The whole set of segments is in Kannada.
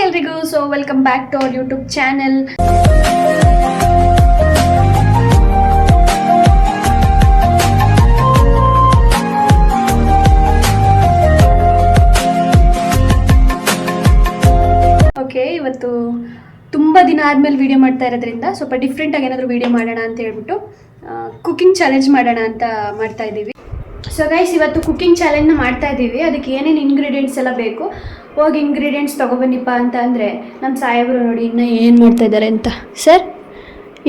ಎಲ್ರಿಗೂ. So welcome back to our YouTube channel. Okay, ಇವತ್ತು ತುಂಬ ದಿನ ಆದಮೇಲೆ ವಿಡಿಯೋ ಮಾಡ್ತಾ ಇರೋದ್ರಿಂದ ಸ್ವಲ್ಪ ಡಿಫ್ರೆಂಟಾಗಿ ಏನಾದರೂ ವಿಡಿಯೋ ಮಾಡೋಣ ಅಂತ ಹೇಳ್ಬಿಟ್ಟು ಕುಕಿಂಗ್ ಚಾಲೆಂಜ್ ಮಾಡೋಣ ಅಂತ ಮಾಡ್ತಾ ಇದ್ದೀವಿ. ಸೊ ಗೈಸ್, ಇವತ್ತು ಕುಕಿಂಗ್ ಚಾಲೆಂಜ್ನ ಮಾಡ್ತಾ ಇದ್ದೀವಿ. ಅದಕ್ಕೆ ಏನೇನು ಇಂಗ್ರೀಡಿಯೆಂಟ್ಸ್ ಎಲ್ಲ ಬೇಕು, ಹೋಗಿ ಇಂಗ್ರೀಡಿಯೆಂಟ್ಸ್ ತೊಗೊಬನ್ನಿಪ್ಪ ಅಂತ ಅಂದರೆ ನಮ್ಮ ಸಾಹೇಬರು ನೋಡಿ ಇನ್ನೂ ಏನು ಮಾಡ್ತಾ ಇದ್ದಾರೆ ಅಂತ. ಸರ್,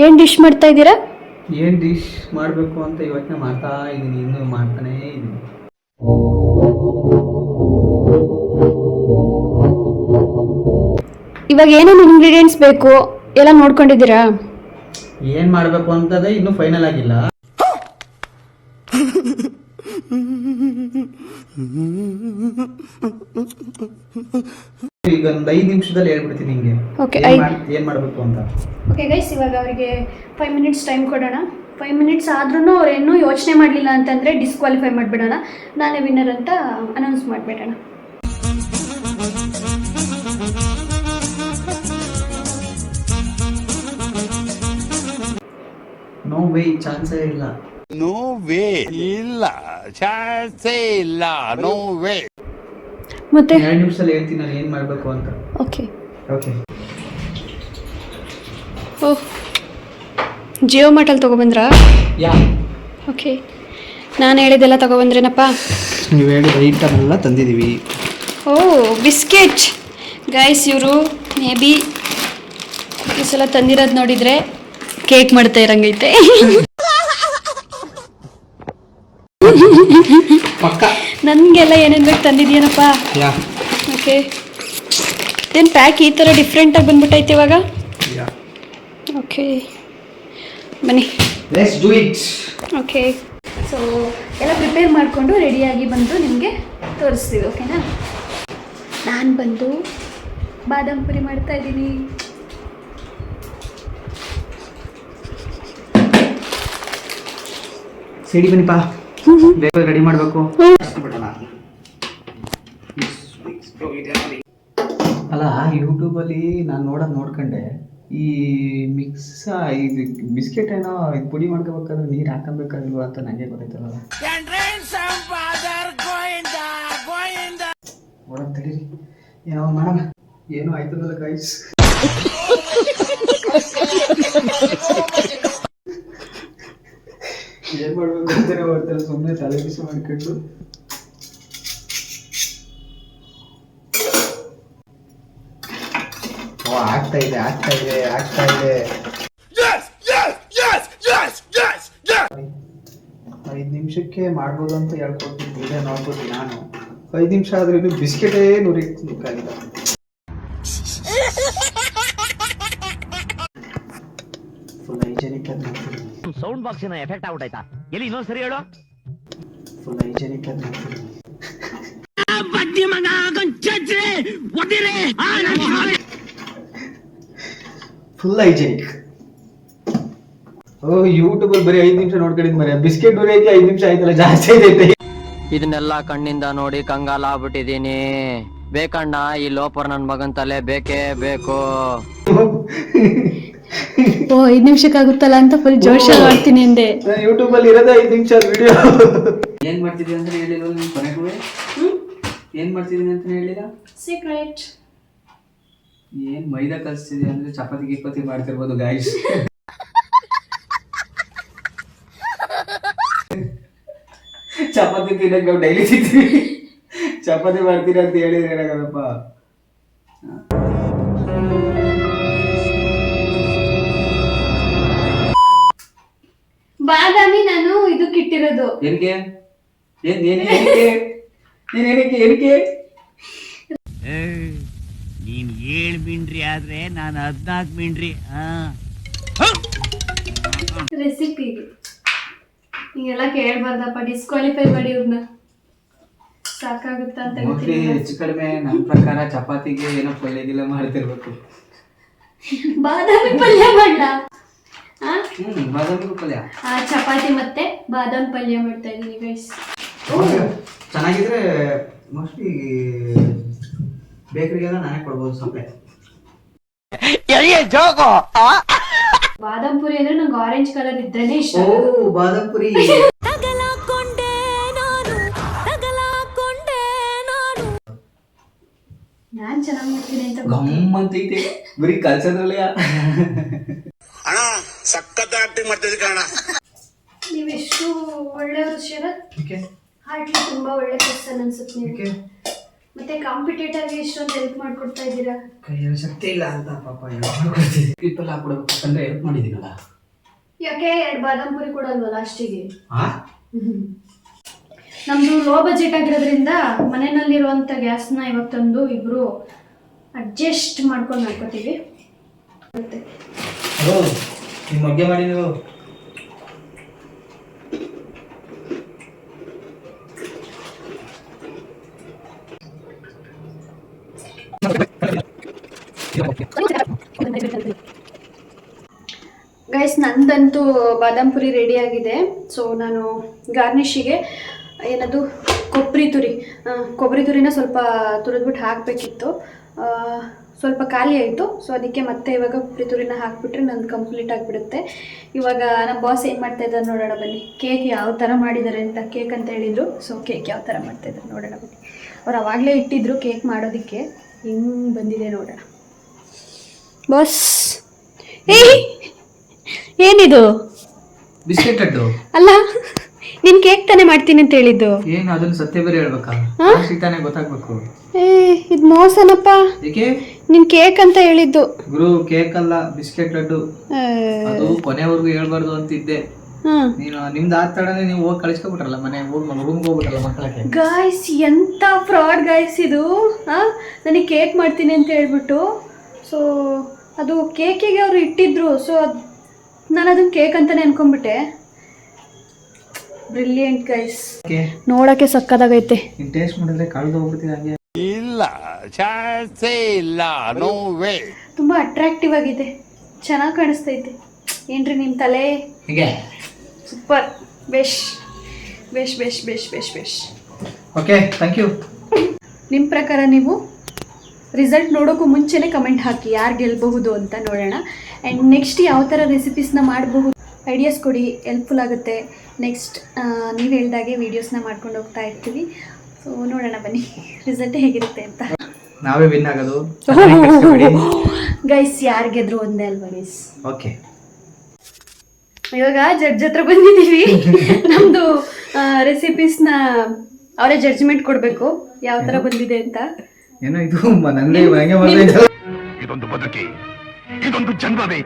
ಏನು ಡಿಶ್ ಮಾಡ್ತಾ ಇದ್ದೀರಾ? ಏನು ಡಿಶ್ ಮಾಡಬೇಕು ಅಂತ ಯೋಚನೆ ಮಾಡ್ತಾ ಇದ್ದೀನಿ, ಇನ್ನೂ ಮಾಡ್ತಾನೇ ಇದ್ದೀನಿ. ಇವಾಗ ಏನೇನು ಇಂಗ್ರೀಡಿಯೆಂಟ್ಸ್ ಬೇಕು ಎಲ್ಲ ನೋಡ್ಕೊಂಡಿದ್ದೀರಾ? ಏನು ಮಾಡಬೇಕು ಅಂತದೇ ಇನ್ನೂ ಫೈನಲ್ ಆಗಿಲ್ಲ. ಈಗ ಒಂದು 5 ನಿಮಿಷದಲ್ಲಿ ಹೇಳ್ಬಿಡ್ತೀನಿ ನಿಮಗೆ ಏನು ಮಾಡಬೇಕು ಅಂತ. ಓಕೆ ಗೈಸ್, ಇವಾಗ ಅವರಿಗೆ 5 ಮಿನಿಟ್ಸ್ ಟೈಮ್ ಕೊಡೋಣ. 5 ಮಿನಿಟ್ಸ್ ಆದ್ರೂ ಅವ್ರು ಇನ್ನೂ ಯೋಚನೆ ಮಾಡಲಿಲ್ಲ ಅಂತಂದರೆ ಡಿಸ್ಕ್ವಾಲಿಫೈ ಮಾಡಿಬಿಡೋಣ, ನಾನೇ ವಿನ್ನರ್ ಅಂತ ಅನೌನ್ಸ್ ಮಾಡಿಬಿಡೋಣ. ನೋ ವೇ, ಚಾನ್ಸೇ ಇಲ್ಲ. ನೋ ವೇ, ಇಲ್ಲ ಚಾನ್ಸೇ ಇಲ್ಲ, ನೋ ವೇ. ಮತ್ತೆ 2 ನಿಮಿಷದಲ್ಲಿ ಹೇಳ್ತೀನಿ ನಾನು ಏನು ಮಾಡಬೇಕು ಅಂತ. Okay okay. ಓಹ್, ಜಿಯೋ ಮಾರ್ಟಲ್ಲಿ ತೊಗೊಬಂದ್ರಾ? ಯಾ. ಓಕೆ, ನಾನು ಹೇಳಿದ್ದೆಲ್ಲ ತೊಗೊಬಂದ್ರೇನಪ್ಪ? ನೀವು ಹೇಳಿದ ಐಟಮ್ ಎಲ್ಲ ತಂದಿದ್ದೀವಿ. ಓ, ಬಿಸ್ಕೆಟ್ ಗೈಸ್. ಇವರು ಮೇ ಬಿ ಈ ಸಲ ತಂದಿರೋದು ನೋಡಿದರೆ ಕೇಕ್ ಮಾಡ್ತಾ ಇರಂಗೈತೆ. ಪಕ್ಕ ನನಗೆಲ್ಲ ಏನೇನು ಬೇಕು ತಂದಿದ್ದೀನಪ್ಪ. ಯಾ. ಓಕೆ, ದೆನ್ ಪ್ಯಾಕ್ ಈ ಥರ ಡಿಫ್ರೆಂಟಾಗಿ ಬಂದ್ಬಿಟ್ಟೈತೆ ಇವಾಗ. ಯಾ. ಓಕೆ, ಬನ್ನಿ, let's do it. Okay, so ಎಲ್ಲ ಪ್ರಿಪೇರ್ ಮಾಡಿಕೊಂಡು ರೆಡಿಯಾಗಿ ಬಂದು ನಿಮಗೆ ತೋರಿಸ್ತೀವಿ. ಓಕೆನಾ? ನಾನು ಬಂದು ಬಾದಾಮ್ ಪುರಿ ಮಾಡ್ತಾ ಇದ್ದೀನಿ. ಸಿಡಿ ಬನ್ನಿಪ್ಪ, ಬೇಗ ರೆಡಿ ಮಾಡಬೇಕು. ಅಲ್ಲ, ಯೂಟ್ಯೂಬಲ್ಲಿ ನಾನು ನೋಡ್ಕೊಂಡೆ ಈ ಮಿಕ್ಸ್ ಇದು ಬಿಸ್ಕೆಟ್ ಏನೋ ಇದು ಪುಡಿ ಮಾಡ್ಕೋಬೇಕಾದ್ರೆ ನೀರು ಹಾಕಬೇಕಾಗಿಲ್ವಾ ಅಂತ ನನಗೆ ಗೊತ್ತಾಯ್ತಲ್ಲ. ಒಳಗೆ ತಡೀರಿ, ಏನೋ ಮಾಡೋಣ. ಏನೋ ಆಯ್ತದಲ್ಲ ಗೈಸ್. ಏನು ಮಾಡಬೇಕು ಅಂತಾನೆ ಬರ್ತಾರೆ, ಸುಮ್ಮನೆ ತಲೆ ಬಿಸಿ ಮಾಡ್ಕೊಂಡು. ಓ, ಆಗ್ತಾ ಇದೆ. 5 ನಿಮಿಷಕ್ಕೆ ಮಾಡ್ಬೋದು ಅಂತ ಹೇಳ್ಕೊಡ್ತೀನಿ, ವಿಡಿಯೋ ನೋಡ್ಬೋದು. ನಾನು 5 ನಿಮಿಷ ಆದ್ರೆ ಇನ್ನು ಬಿಸ್ಕೆಟೇ ನುರಿಯಕ್ಕಾಗಿಲ್ಲ. ಫುಲ್ ಹೈಜೆನಿಕ್ ಅದು ಮಾಡ್ತೀನಿ. ಸೌಂಡ್ ಬಾಕ್ಸಿನ ಎಫೆಕ್ಟ್ ಆಗ್ಬಿಟ್ಟಾಯ್ತಾ? ಎಲ್ಲಿ ಇನ್ನೊಂದು ಸರಿ ಹೇಳು. ಫುಲ್ ಹೈಜೆನಿಕ್ ಅದು ಮಾಡ್ತೀನಿ. Full hygienic. ಓ, ಯೂಟ್ಯೂಬಲ್ಲಿ ಬರೀ 5 ನಿಮಿಷ ನೋಡ್ಕೊಂಡಿದ್ ಮರಿ, ಬಿಸ್ಕೆಟ್ ನುರಿಯಕ್ಕೆ 5 ನಿಮಿಷ ಆಯ್ತಲ್ಲ, ಜಾಸ್ತಿ ಐತೆ. ಇದನ್ನೆಲ್ಲ ಕಣ್ಣಿಂದ ನೋಡಿ ಕಂಗಾಲ ಆಗ್ಬಿಟ್ಟಿದೀನಿ. ಬೇಕಣ್ಣ, ಈ ಲೋಪರ್ ನನ್ ಮಗನ್ ತಲೆ ಬೇಕೇ ಬೇಕು. ಓ, 5 ನಿಮಿಷಕ್ಕಾಗುತ್ತಲ್ಲ ಅಂತ ಫುಲ್ ಜೋಶಲ್ಲಿ ಮಾಡ್ತೀನಿ ಅಂದೆ. ಯೂಟ್ಯೂಬಲ್ಲಿ ಇರೋದೇ 5 ನಿಮಿಷ ವಿಡಿಯೋ. ಏನ್ ಮಾಡ್ತಿದ್ದೀನಿ ಅಂತ ಹೇಳಿಲ್ಲ ನೀನು ಕೊನೆಗೂ? ಏನ್ ಮಾಡ್ತಿದ್ದೀನಿ ಅಂತ ಹೇಳಿಲ್ಲ. ಸೀಕ್ರೆಟ್. ಏನ್ ಮೈದಾ ಕಲಿಸ್ತಿದೆ ಅಂದ್ರೆ ಚಪಾತಿ ಮಾಡ್ತಿರ್ಬೋದು ಗಾಯ್ಸ್. ಚಪಾತಿ ತಿನ್ನಕ್ಕೆ ನಾವು ಡೈಲಿ ತಿಂತೀವಿ, ಚಪಾತಿ ಮಾಡ್ತೀರ ಅಂತ ಹೇಳಿದ್ರೆ ಏನಾಗಲ್ಲಪ್ಪ. ಬಾದಾಮಿ ನಾನು ಇದಕ್ಕಿಟ್ಟಿರೋದು. ಏನಕ್ಕೆ? ಏನಕ್ಕೆ? ನೀನ್ 7 ಮಿಂಡ್ರಿ ಆದ್ರೆ ನಾನು 14 ಮಿಂಡ್ರಿ. ರೆಸಿಪಿ ಹಿಂಗೆಲ್ಲ ಕೇಳ್ಬಾರ್ದಪ್ಪ, ಡಿಸ್ಕ್ವಾಲಿಫೈ ಮಾಡಿ ಇವ್ರನ್ನ. ಸಾಕಾಗುತ್ತಾ ಅಂತ ಮೋಸ್ಟ್ಲಿ ಹೆಚ್ಚು ಕಡಿಮೆ ನನ್ನ ಪ್ರಕಾರ ಚಪಾತಿಗೆ ಏನೋ ಪಲ್ಯ ಮಾಡ್ತಿರ್ಬೇಕು. ಬಾದಾಮಿ ಪಲ್ಯ ಮಾಡ್ಲಾ? ಬಾದಾಮಿ ಪಲ್ಯ, ಚಪಾತಿ ಮತ್ತೆ ಬಾದಾಮ್ ಪಲ್ಯ ಮಾಡ್ತಾ ಇದೀನಿ ಗೈಸ್. ಚೆನ್ನಾಗಿದ್ರೆ ಮೋಸ್ಟ್ಲಿ ಬೇಕರಿಗೆಲ್ಲ ನಾನೇ ಕೊಡ್ಬೋದು ಸಪ್ಲೈ. ಬಾದಾಮ್ ಪುರಿ ಅಂದ್ರೆ ನಂಗೆ ಆರೆಂಜ್ ಕಲರ್ ಇದ್ರೇನೆ ಇಷ್ಟ. ಬಾದಾಮ್ ಪುರಿ ನಾನ್ ಚೆನ್ನಾಗಿ ಮಾಡ್ತೀನಿ ಅಂತ ಗಮ್ಮಂತೈತೆ ಬರೀ ಕಲ್ಸದ್ರಲ್ಲೇ. ಅಣ್ಣ ಸಖತ್ ಆಕ್ಟಿಂಗ್ ಮಾಡ್ತಿದ್ದೆ ಕಣ. ನೀವೆಷ್ಟು ಒಳ್ಳೆಯವರು ಶರತ್. ಹಾರ್ಟ್ಲಿ ತುಂಬಾ ಒಳ್ಳೆ ಪರ್ಸನ್ ಅನ್ಸುತ್ತೆ ನೀವು. ಮತ್ತೆ ಕಾಂಪಿಟೇಟರ್ಗೆ ಎಷ್ಟೊಂದು ಹೆಲ್ಪ್ ಮಾಡ್ಕೊಡ್ತಾ ಇದ್ದೀರಾ. ಕೈಯಲ್ಲಿ ಶಕ್ತಿ ಇಲ್ಲ ಅಂತ ಪಾಪ ಹೇಳ್ಕೊಡ್ತಿದ್ದೆ. ಪೀಪಲ್ ಹಾಕ್ಬಿಡ್ಬೇಕು ಅಂದ್ರೆ ಹೆಲ್ಪ್ ಮಾಡಿದ್ದೀನಲ್ಲ. ಯಾಕೆ 2 ಬಾದಾಮ್ ಪುರಿ ಕೊಡಲ್ವ ಲಾಸ್ಟಿಗೆ? ನಮ್ದು ಲೋ ಬಜೆಟ್ ಆಗಿರೋದ್ರಿಂದ ಮನೆಯಲ್ಲಿರುವಂಥ ಗ್ಯಾಸ್ನ ಇವಾಗ ತಂದು ಇಬ್ರು ಅಡ್ಜಸ್ಟ್ ಮಾಡ್ಕೊಂಡು ಮಾಡ್ಕೋತೀವಿ. ಮತ್ತೆ ನಿಮ್ಮ ಬಗ್ಗೆ ಮಾಡಿ ನೀವು. ಗೈಸ್ ನಂದಂತೂ ಬಾದಾಮ್ ಪುರಿ ರೆಡಿ ಆಗಿದೆ. ಸೊ ನಾನು ಗಾರ್ನಿಷಿಗೆ ಏನದು ಕೊಬ್ಬರಿ ತುರಿನ ಸ್ವಲ್ಪ ತುರಿದ್ಬಿಟ್ಟು ಹಾಕಬೇಕಿತ್ತು. ಸ್ವಲ್ಪ ಖಾಲಿ ಆಯಿತು. ಸೊ ಅದಕ್ಕೆ ಮತ್ತೆ ಇವಾಗ ಕೊಬ್ಬರಿ ತುರಿನ ಹಾಕಿಬಿಟ್ರೆ ನಂದು ಕಂಪ್ಲೀಟ್ ಆಗಿಬಿಡುತ್ತೆ. ಇವಾಗ ನಮ್ಮ ಬಾಸ್ ಏನು ಮಾಡ್ತಾ ಇದ್ದಾರೆ ನೋಡೋಣ ಬನ್ನಿ. ಕೇಕ್ ಯಾವ ಥರ ಮಾಡಿದ್ದಾರೆ ಅಂತ, ಕೇಕ್ ಅಂತ ಹೇಳಿದರು. ಸೊ ಕೇಕ್ ಯಾವ ಥರ ಮಾಡ್ತಾಯಿದ್ದಾರೆ ನೋಡೋಣ ಬನ್ನಿ. ಅವ್ರು ಅವಾಗಲೇ ಇಟ್ಟಿದ್ರು ಕೇಕ್ ಮಾಡೋದಕ್ಕೆ. ಹೆಂಗೆ ಬಂದಿದೆ ನೋಡೋಣ. ಬಾಸ್ ಏನಿದು? ಬಿಸ್ಕೆಟ್ ಅಡ್ಡು ಅಲ್ಲ, ನೀನ್ ಕೇಕ್ ತಾನೇ ಮಾಡ್ತೀನಿ ಅಂತ ಹೇಳಿದ್ದು. ಏನು ಅದನ್ನ ಸತ್ಯ ಬೇರೆ ಹೇಳ್ಬೇಕಾ? ತಾನೇ ಗೊತ್ತಾಗ್ಬೇಕು. ಇದು ಮೋಸನಪ್ಪ. ಏಕೆ? ನೀನ್ ಕೇಕ್ ಅಂತ ಹೇಳಿದ್ದು. ಗುರು ಕೇಕ್ ಅಲ್ಲ, ಬಿಸ್ಕೆಟ್ ಲಡ್ಡು. ಅದು ಕೊನೆವರೆಗೂ ಹೇಳ್ಬಾರ್ದು ಅಂತಿದ್ದೆ. ನೀನು ನಿಮ್ದು ಆತಡನೆ ನೀವು ಹೋಗಿ ಕಳಿಸ್ಕೊಬಿಟ್ರಲ್ಲ, ಮನೆ ರೂಮ್ಗೆ ಹೋಗ್ಬಿಟ್ರಲ್ಲ ಮಕ್ಕಳಕ್ಕೆ. ಗಾಯ್ಸ್ ಎಂತ ಫ್ರಾಡ್ ಗಾಯ್ಸ್ ಇದು. ನನಗೆ ಕೇಕ್ ಮಾಡ್ತೀನಿ ಅಂತ ಹೇಳ್ಬಿಟ್ಟು, ಸೊ ಅದು ಕೇಕಿಗೆ ಅವರು ಇಟ್ಟಿದ್ರು. ಸೊ ನಾನು ಅದನ್ನ ಕೇಕ್ ಅಂತಾನೆ ಅನ್ಕೊಂಡ್ಬಿಟ್ಟೆ. ಬ್ರಿಲಿಯಂಟ್ ಗೈಸ್, ನೋಡಕ್ಕೆ ಸಕ್ಕದಾಗೈತೆ. ಟೇಸ್ಟ್ ಮಾಡಿದ್ರೆ ಕಳೆದು ಹೋಗ್ಬಿಡ್ತೀವಿ ಹಂಗೆ. ಇಲ್ಲ ಚಾನ್ಸೇ ಇಲ್ಲ, ನೋ ವೇ. ತುಂಬಾ ಅಟ್ರಾಕ್ಟಿವ್ ಆಗಿದೆ, ಚೆನ್ನಾಗಿ ಕಾಣಿಸ್ತೈತೆ. ಏನ್ರಿ ನಿಮ್ಮ ತಲೆ? ಹೀಗೆ ಸೂಪರ್, ಬೆಶ್ ಬೆಶ್ ಬೆಶ್ ಬೆಶ್ ಬೆಶ್ ಬೆಶ್. Okay, thank you. ನಿಮ್ಮ ಪ್ರಕಾರ ನೀವು ರಿಸಲ್ಟ್ ನೋಡೋಕ್ಕೂ ಮುಂಚೆನೇ ಕಮೆಂಟ್ ಹಾಕಿ ಯಾರು ಗೆಲ್ಲಬಹುದು ಅಂತ ನೋಡೋಣ. ಆ್ಯಂಡ್ ನೆಕ್ಸ್ಟ್ ಯಾವ ಥರ ರೆಸಿಪೀಸ್ನ ಮಾಡಬಹುದು ಐಡಿಯಾಸ್ ಕೊಡಿ, ಹೆಲ್ಪ್ಫುಲ್ ಆಗುತ್ತೆ. ನೆಕ್ಸ್ಟ್ ನೀವು ಹೇಳ್ದಾಗೆ ವೀಡಿಯೋಸ್ನ ಮಾಡ್ಕೊಂಡು ಹೋಗ್ತಾ ಇರ್ತೀವಿ. ಸೊ ನೋಡೋಣ ಬನ್ನಿ ರಿಸಲ್ಟ್ ಹೇಗಿರುತ್ತೆ ಅಂತ. ನಾವೇ ವಿನ್ ಆಗೋದು ಗೈಸ್. ಯಾರು ಗೆದ್ರು ಒಂದೇ ಅಲ್ವಾ ಗೈಸ್? ಓಕೆ, ಇವಾಗ ಜಡ್ಜ್ ಹತ್ರ ಬಂದಿದ್ದೀವಿ. ನಮ್ಮದು ರೆಸಿಪೀಸ್ನ ಅವರೇ ಜಡ್ಜ್ಮೆಂಟ್ ಕೊಡಬೇಕು ಯಾವ ಥರ ಬಂದಿದೆ ಅಂತ. ಏನೋ ಇದು ನನಗೆ ಮನೆಗೆ ಬಂದಿದೆ. ಇದೊಂದು ಬದುಕಿ, ಇದೊಂದು ಜನ್ಮವೇ,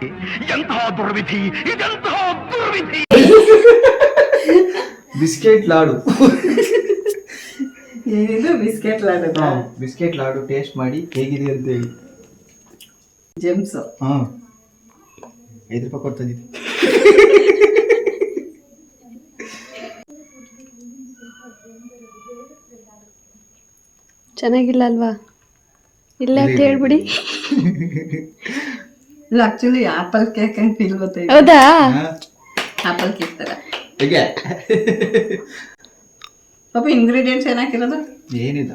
ಎಂತಹ ದುರ್ವಿಧಿ, ಇದೆಂತಹ ದುರ್ವಿಧಿ. ಬಿಸ್ಕೆಟ್ ಲಾಡು. ಏನಿದು biscuit laddu? Biscuit laddu taste ಮಾಡಿ ಹೇಗಿದೆ ಅಂತ ಹೇಳಿ. ಜೆಮ್ಸ್. 5 ರೂಪಾಯಿ ಕೊಡ್ತಿದ್ದೆ. ಚೆನ್ನಾಗಿಲ್ಲ ಅಲ್ವಾ? ಇಲ್ಲ ಅಂತ ಹೇಳ್ಬಿಡಿ. ಇಲ್ಲ, ಆಕ್ಚುಲಿ ಆಪಲ್ ಕೇಕ್ ಅಂತ ಫೀಲ್ ಗೊತ್ತಾಯ್ತು. ಹೌದಾ? ಆಪಲ್ ಕೇಕ್ ತರ. ಹೇಗೆ ಪಾಪ ಇಂಗ್ರೀಡಿಯೆಂಟ್ಸ್ ಏನಾಕಿರೋದು? ಏನಿಲ್ಲ.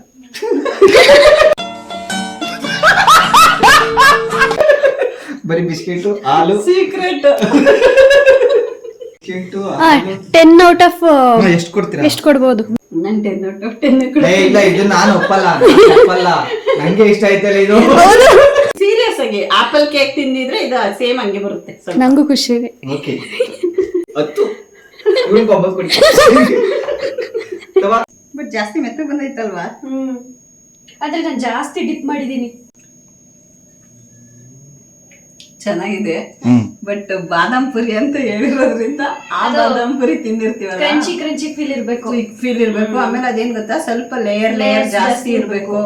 ಬರೀ ಬಿಸ್ಕೆಟು, ಹಾಲು. ಸೀಕ್ರೆಟ್. 10 ಔಟ್ ಆಫ್ ಎಷ್ಟು ಕೊಡ್ತೀರಾ? ಎಷ್ಟು ಕೊಡ್ಬೋದು? ನಾನು 10 ಔಟ್ ಆಫ್ 10 ಇಲ್ಲ, ಇದು ನಾನು ಒಪ್ಪಲ್ಲ. ನಂಗೆ ಇಷ್ಟ ಆಯ್ತಲ್ಲ ಇದು. ಸೀರಿಯಸ್ ಆಗಿ ಆಪಲ್ ಕೇಕ್ ತಿಂದಿದ್ರೆ ಇದು ಸೇಮ್ ಹಂಗೆ ಬರುತ್ತೆ. ನಂಗೂ ಖುಷಿ ಇದೆ. ಓಕೆ, 10 9 ಕೊಡಿ. ಬಟ್ ಜಾಸ್ತಿ ಮೆತ್ತಗೆ ಬಂದೈತಲ್ವಾ? ಆದ್ರೆ ನಾನು ಜಾಸ್ತಿ ಡಿಪ್ ಮಾಡಿದೀನಿ. ಚೆನ್ನಾಗಿದೆ. ಬಟ್ ಬಾದಾಮ್ ಪುರಿ ಅಂತ ಹೇಳಿರೋದ್ರಿಂದ ಆ ಬಾದಾಮ್ ಪುರಿ ತಿಂದಿರ್ತೀವಲ್ಲ, ಕ್ರಂಚಿ ಕ್ರಂಚಿ ಫೀಲ್ ಇರ್ಬೇಕು. ಆಮೇಲೆ ಅದೇನ್ ಗೊತ್ತಾ, ಸ್ವಲ್ಪ ಲೇಯರ್ ಜಾಸ್ತಿ ಇರ್ಬೇಕು.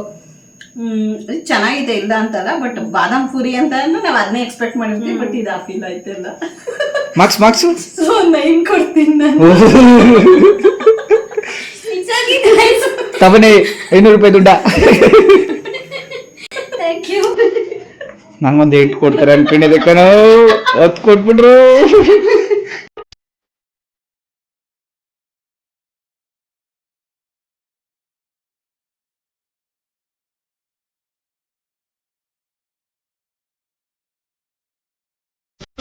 ಚೆನ್ನಾಗಿದೆ, ಇಲ್ಲ ಅಂತಲ್ಲ. ಬಟ್ ಬಾದಾಮ್ ಪುರಿ ಅಂತ ನಾವ್ ಅದನ್ನೇ ಎಕ್ಸ್ಪೆಕ್ಟ್ ಮಾಡಿರ್ತೀವಿ. ಬಟ್ ಇದು ಆ ಫೀಲ್ ಆಯ್ತಲ್ಲ. ಮಾರ್ಕ್ಸ್ ಸೊ 9 ಕೊಡ್ತೀನಿ ನಾನು. ತಬನೆ 500 ರೂಪಾಯಿ ದುಡ್ಡ. Thank you. ನಂಗೊಂದು 8 ಕೊಡ್ತಾರೆ ಅನ್ಕೊಂಡಿದ್ದೆ ಕಣೋ, 10 ಕೊಟ್ಬಿಟ್ರು.